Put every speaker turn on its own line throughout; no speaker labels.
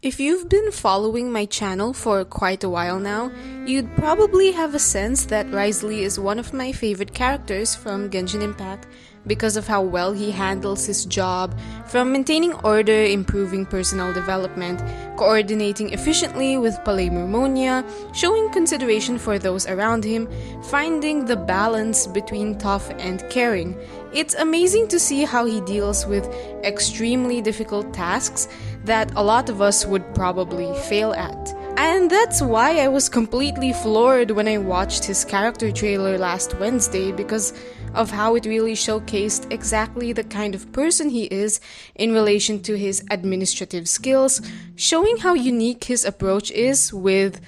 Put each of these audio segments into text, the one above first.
If you've been following my channel for quite a while now, you'd probably have a sense that Wriothesley is one of my favorite characters from Genshin Impact because of how well he handles his job, from maintaining order, improving personal development, coordinating efficiently with Palermonia, showing consideration for those around him, finding the balance between tough and caring. It's amazing to see how he deals with extremely difficult tasks that a lot of us would probably fail at. And that's why I was completely floored when I watched his character trailer last Wednesday, because of how it really showcased exactly the kind of person he is in relation to his administrative skills, showing how unique his approach is with,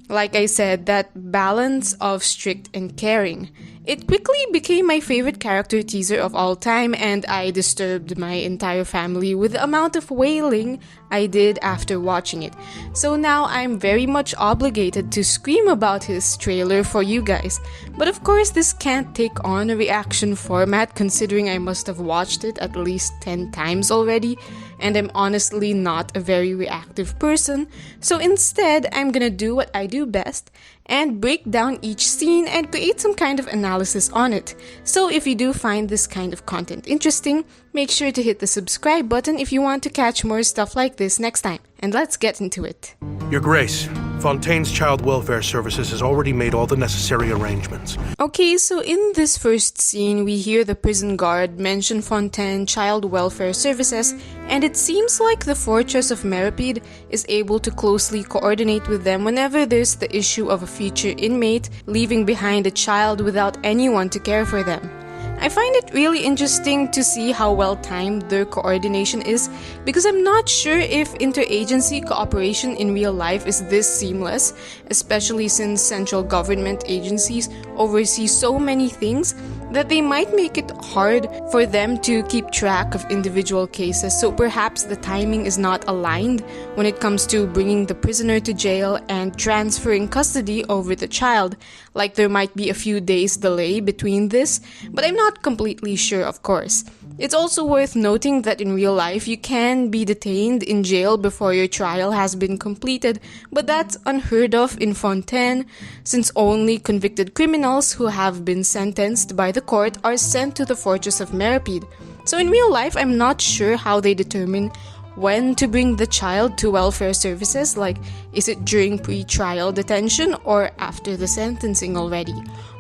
like I said, that balance of strict and caring. It quickly became my favorite character teaser of all time, and I disturbed my entire family with the amount of wailing I did after watching it. So now I'm very much obligated to scream about his trailer for you guys. But of course, this can't take on a reaction format, considering I must have watched it at least 10 times already, and I'm honestly not a very reactive person. So instead, I'm gonna do what I do best and break down each scene and create some kind of analysis on it. So if you do find this kind of content interesting, make sure to hit the subscribe button if you want to catch more stuff like this next time. And let's get into it.
Your Grace, Fontaine's Child Welfare Services has already made all the necessary arrangements.
Okay, so in this first scene, we hear the prison guard mention Fontaine Child Welfare Services, and it seems like the Fortress of Meripede is able to closely coordinate with them whenever there's the issue of a future inmate leaving behind a child without anyone to care for them. I find it really interesting to see how well timed their coordination is, because I'm not sure if interagency cooperation in real life is this seamless, especially since central government agencies oversee so many things that they might make it hard for them to keep track of individual cases. So perhaps the timing is not aligned when it comes to bringing the prisoner to jail and transferring custody over the child. Like there might be a few days delay between this, but I'm not completely sure, of course. It's also worth noting that in real life, you can be detained in jail before your trial has been completed, but that's unheard of in Fontaine, since only convicted criminals who have been sentenced by the court are sent to the Fortress of Meripede. So in real life, I'm not sure how they determine when to bring the child to welfare services, like is it during pre-trial detention or after the sentencing already?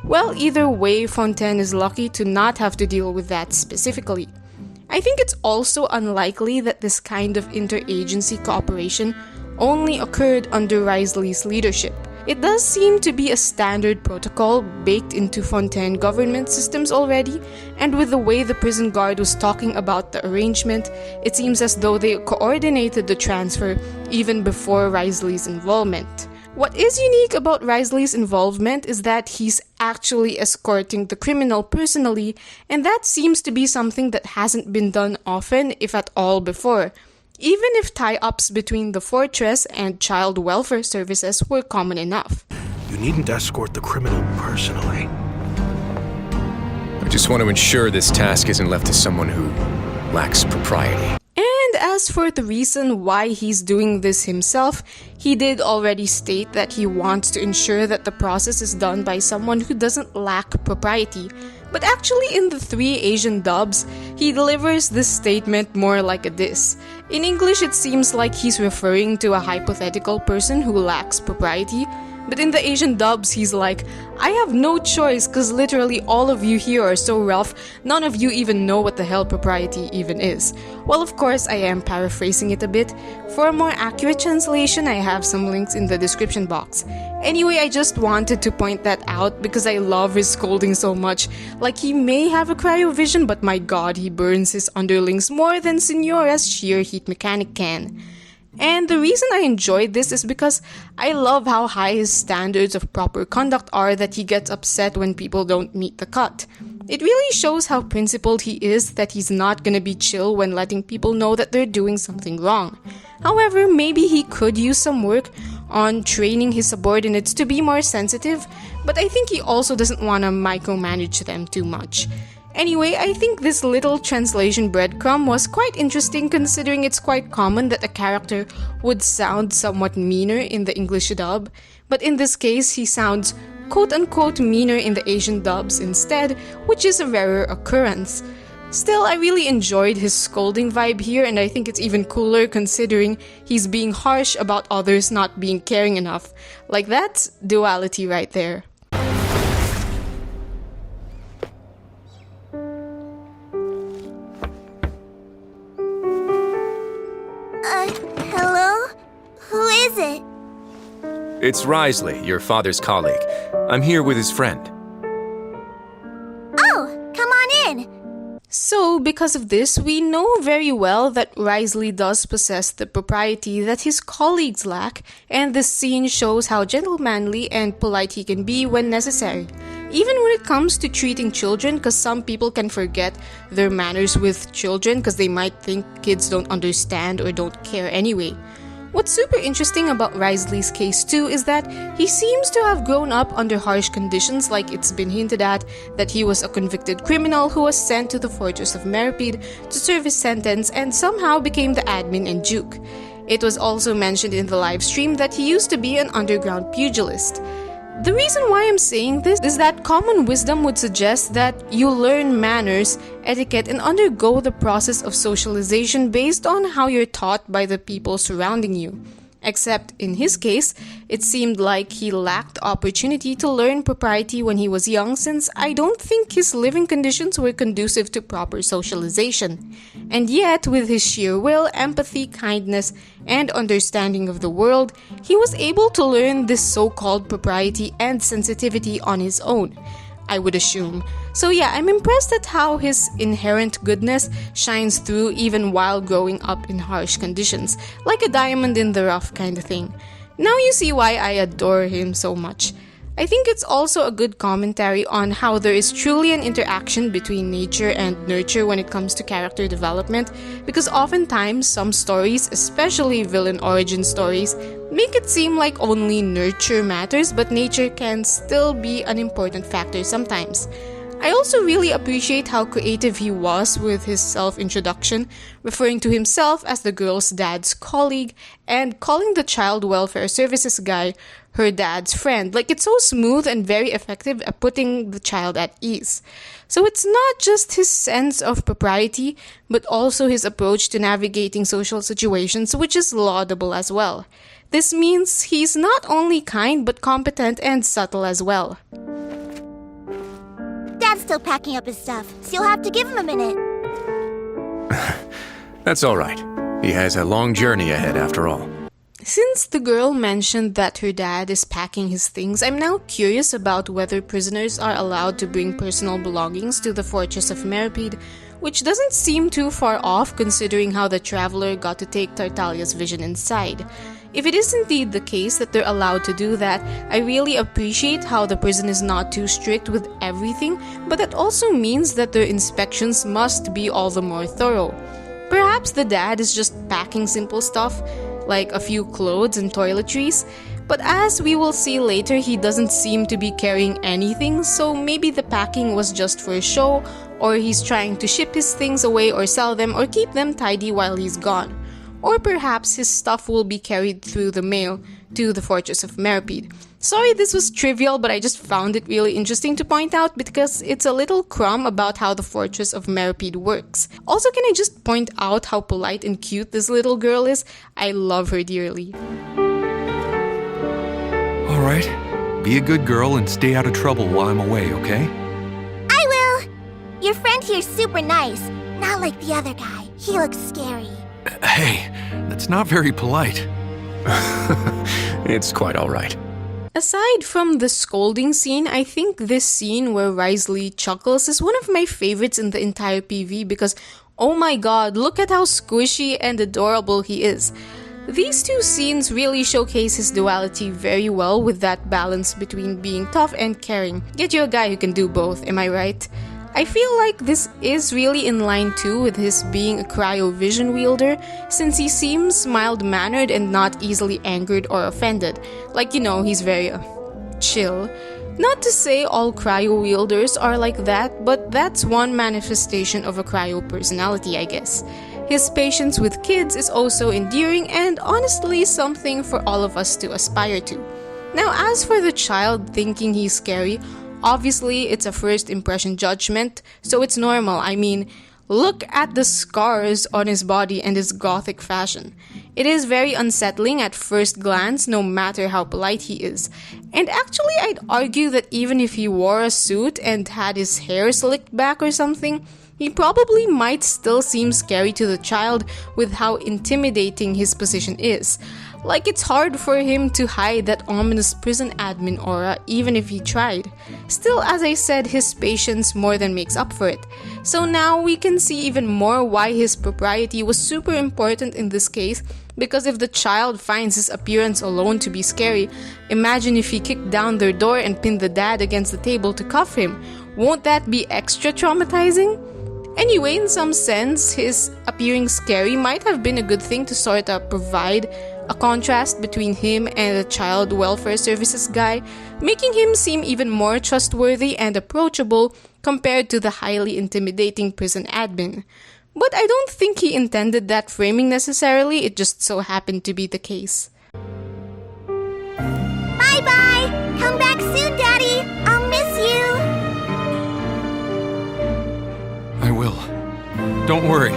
Well, either way, Fontaine is lucky to not have to deal with that specifically. I think it's also unlikely that this kind of interagency cooperation only occurred under Wriothesley's leadership. It does seem to be a standard protocol baked into Fontaine government systems already, and with the way the prison guard was talking about the arrangement, it seems as though they coordinated the transfer even before Wriothesley's involvement. What is unique about Wriothesley's involvement is that he's actually escorting the criminal personally, and that seems to be something that hasn't been done often, if at all, before. Even if tie-ups between the fortress and child welfare services were common enough.
You needn't escort the criminal personally.
I just want to ensure this task isn't left to someone who lacks propriety.
And as for the reason why he's doing this himself, he did already state that he wants to ensure that the process is done by someone who doesn't lack propriety. But actually in the 3 Asian dubs, he delivers this statement more like a diss. In English, it seems like he's referring to a hypothetical person who lacks propriety, but in the Asian dubs, he's like, I have no choice cause literally all of you here are so rough, none of you even know what the hell propriety even is. Well, of course, I am paraphrasing it a bit. For a more accurate translation, I have some links in the description box. Anyway, I just wanted to point that out because I love his scolding so much. Like, he may have a cryovision, but my god, he burns his underlings more than Signora's sheer heat mechanic can. And the reason I enjoyed this is because I love how high his standards of proper conduct are, that he gets upset when people don't meet the cut. It really shows how principled he is, that he's not gonna be chill when letting people know that they're doing something wrong. However, maybe he could use some work on training his subordinates to be more sensitive, but I think he also doesn't want to micromanage them too much. Anyway, I think this little translation breadcrumb was quite interesting considering it's quite common that a character would sound somewhat meaner in the English dub, but in this case he sounds quote-unquote meaner in the Asian dubs instead, which is a rarer occurrence. Still, I really enjoyed his scolding vibe here, and I think it's even cooler considering he's being harsh about others not being caring enough. Like, that's duality right there.
Hello? Who is it?
It's Wriothesley, your father's colleague. I'm here with his friend.
Oh, come on in.
So, because of this, we know very well that Wriothesley does possess the propriety that his colleagues lack, and this scene shows how gentlemanly and polite he can be when necessary. Even when it comes to treating children, because some people can forget their manners with children because they might think kids don't understand or don't care anyway. What's super interesting about Wriothesley's case too is that he seems to have grown up under harsh conditions, like it's been hinted at that he was a convicted criminal who was sent to the fortress of Meripede to serve his sentence and somehow became the admin and duke. It was also mentioned in the live stream that he used to be an underground pugilist. The reason why I'm saying this is that common wisdom would suggest that you learn manners, etiquette, and undergo the process of socialization based on how you're taught by the people surrounding you. Except in his case, it seemed like he lacked opportunity to learn propriety when he was young, since I don't think his living conditions were conducive to proper socialization. And yet, with his sheer will, empathy, kindness, and understanding of the world, he was able to learn this so-called propriety and sensitivity on his own, I would assume. So yeah, I'm impressed at how his inherent goodness shines through even while growing up in harsh conditions, like a diamond in the rough kind of thing. Now you see why I adore him so much. I think it's also a good commentary on how there is truly an interaction between nature and nurture when it comes to character development, because oftentimes some stories, especially villain origin stories, make it seem like only nurture matters, but nature can still be an important factor sometimes. I also really appreciate how creative he was with his self-introduction, referring to himself as the girl's dad's colleague and calling the child welfare services guy her dad's friend. Like, it's so smooth and very effective at putting the child at ease. So it's not just his sense of propriety, but also his approach to navigating social situations, which is laudable as well. This means he's not only kind, but competent and subtle as well.
Dad's still packing up his stuff, so you'll have to give him a minute.
That's all right. He has a long journey ahead after all.
Since the girl mentioned that her dad is packing his things, I'm now curious about whether prisoners are allowed to bring personal belongings to the fortress of Meripede, which doesn't seem too far off considering how the traveler got to take Tartaglia's vision inside. If it is indeed the case that they're allowed to do that, I really appreciate how the prison is not too strict with everything, but that also means that their inspections must be all the more thorough. Perhaps the dad is just packing simple stuff, like a few clothes and toiletries, but as we will see later, he doesn't seem to be carrying anything, so maybe the packing was just for show, or he's trying to ship his things away or sell them or keep them tidy while he's gone. Or perhaps his stuff will be carried through the mail to the fortress of Meripede. Sorry this was trivial, but I just found it really interesting to point out because it's a little crumb about how the fortress of Meripede works. Also, can I just point out how polite and cute this little girl is? I love her dearly.
Alright, be a good girl and stay out of trouble while I'm away, okay?
I will! Your friend here's super nice, not like the other guy. He looks scary.
Hey, that's not very polite.
It's quite all right.
Aside from the scolding scene, I think this scene where Wriothesley chuckles is one of my favorites in the entire PV because, oh my god, look at how squishy and adorable he is. These two scenes really showcase his duality very well with that balance between being tough and caring. Get you a guy who can do both, am I right? I feel like this is really in line too with his being a cryo-vision wielder, since he seems mild-mannered and not easily angered or offended. Like, you know, he's very chill. Not to say all cryo wielders are like that, but that's one manifestation of a cryo personality, I guess. His patience with kids is also endearing and honestly something for all of us to aspire to. Now, as for the child thinking he's scary, obviously it's a first impression judgment, so it's normal. I mean, look at the scars on his body and his gothic fashion. It is very unsettling at first glance, no matter how polite he is. And actually, I'd argue that even if he wore a suit and had his hair slicked back or something, he probably might still seem scary to the child with how intimidating his position is. Like, it's hard for him to hide that ominous prison admin aura even if he tried. Still, as I said, his patience more than makes up for it. So now we can see even more why his propriety was super important in this case, because if the child finds his appearance alone to be scary, imagine if he kicked down their door and pinned the dad against the table to cuff him. Won't that be extra traumatizing? Anyway, in some sense, his appearing scary might have been a good thing to sort of provide a contrast between him and the child welfare services guy, making him seem even more trustworthy and approachable compared to the highly intimidating prison admin. But I don't think he intended that framing necessarily, it just so happened to be the case.
Bye-bye! Come back soon, Daddy! I'll miss you!
I will. Don't worry.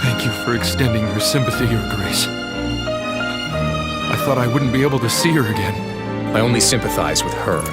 Thank you for extending your sympathy, Your Grace. I thought I wouldn't be able to see her again.
I only sympathize with her.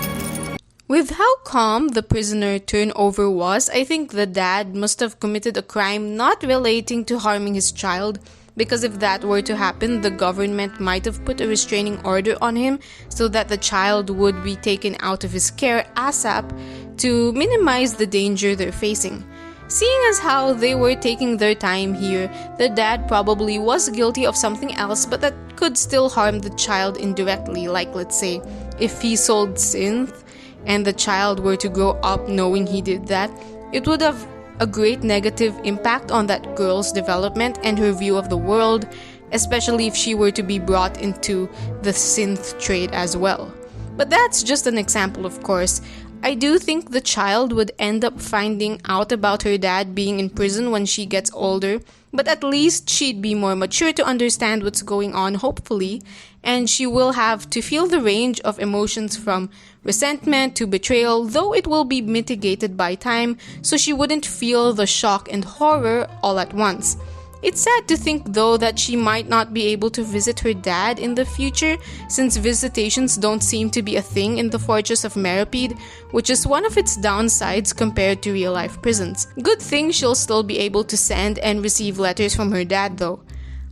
With how calm the prisoner turnover was, I think the dad must have committed a crime not relating to harming his child, because if that were to happen, the government might have put a restraining order on him so that the child would be taken out of his care ASAP to minimize the danger they're facing. Seeing as how they were taking their time here, the dad probably was guilty of something else, but that could still harm the child indirectly, like let's say, if he sold synth and the child were to grow up knowing he did that, it would have a great negative impact on that girl's development and her view of the world, especially if she were to be brought into the synth trade as well. But that's just an example, of course. I do think the child would end up finding out about her dad being in prison when she gets older, but at least she'd be more mature to understand what's going on, hopefully, and she will have to feel the range of emotions from resentment to betrayal, though it will be mitigated by time, so she wouldn't feel the shock and horror all at once. It's sad to think, though, that she might not be able to visit her dad in the future, since visitations don't seem to be a thing in the Fortress of Meripede, which is one of its downsides compared to real-life prisons. Good thing she'll still be able to send and receive letters from her dad, though.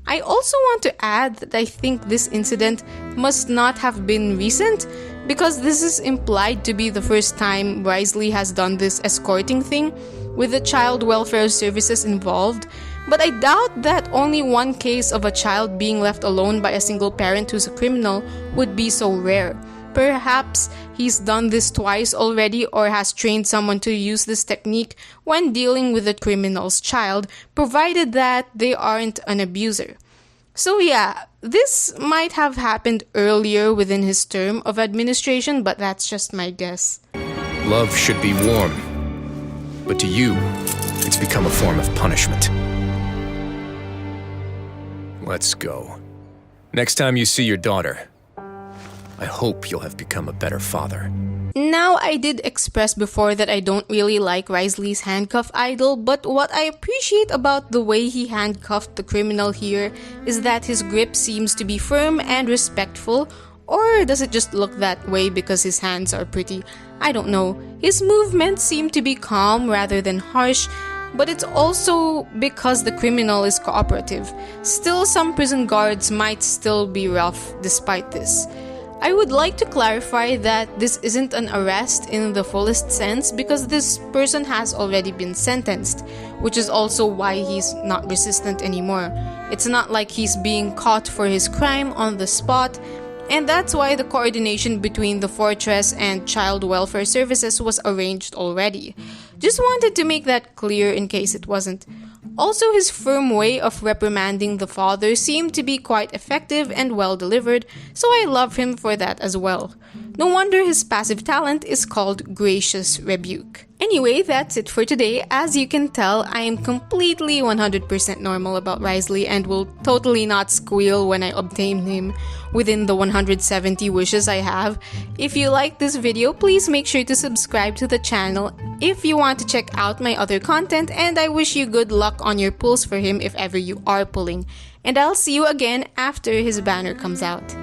I also want to add that I think this incident must not have been recent, because this is implied to be the first time Wriothesley has done this escorting thing, with the child welfare services involved. But I doubt that only one case of a child being left alone by a single parent who's a criminal would be so rare. Perhaps he's done this twice already or has trained someone to use this technique when dealing with a criminal's child, provided that they aren't an abuser. So yeah, this might have happened earlier within his term of administration, but that's just my guess.
Love should be warm, but to you, it's become a form of punishment. Let's go. Next time you see your daughter, I hope you'll have become a better father.
Now, I did express before that I don't really like Wriothesley's handcuff idol, but what I appreciate about the way he handcuffed the criminal here is that his grip seems to be firm and respectful, or does it just look that way because his hands are pretty? I don't know. His movements seem to be calm rather than harsh, but it's also because the criminal is cooperative. Still, some prison guards might still be rough despite this. I would like to clarify that this isn't an arrest in the fullest sense because this person has already been sentenced, which is also why he's not resistant anymore. It's not like he's being caught for his crime on the spot, and that's why the coordination between the Fortress and Child Welfare Services was arranged already. Just wanted to make that clear in case it wasn't. Also, his firm way of reprimanding the father seemed to be quite effective and well delivered, so I love him for that as well. No wonder his passive talent is called Gracious Rebuke. Anyway, that's it for today. As you can tell, I am completely 100% normal about Wriothesley and will totally not squeal when I obtain him within the 170 wishes I have. If you like this video, please make sure to subscribe to the channel if you want to check out my other content, and I wish you good luck on your pulls for him if ever you are pulling. And I'll see you again after his banner comes out.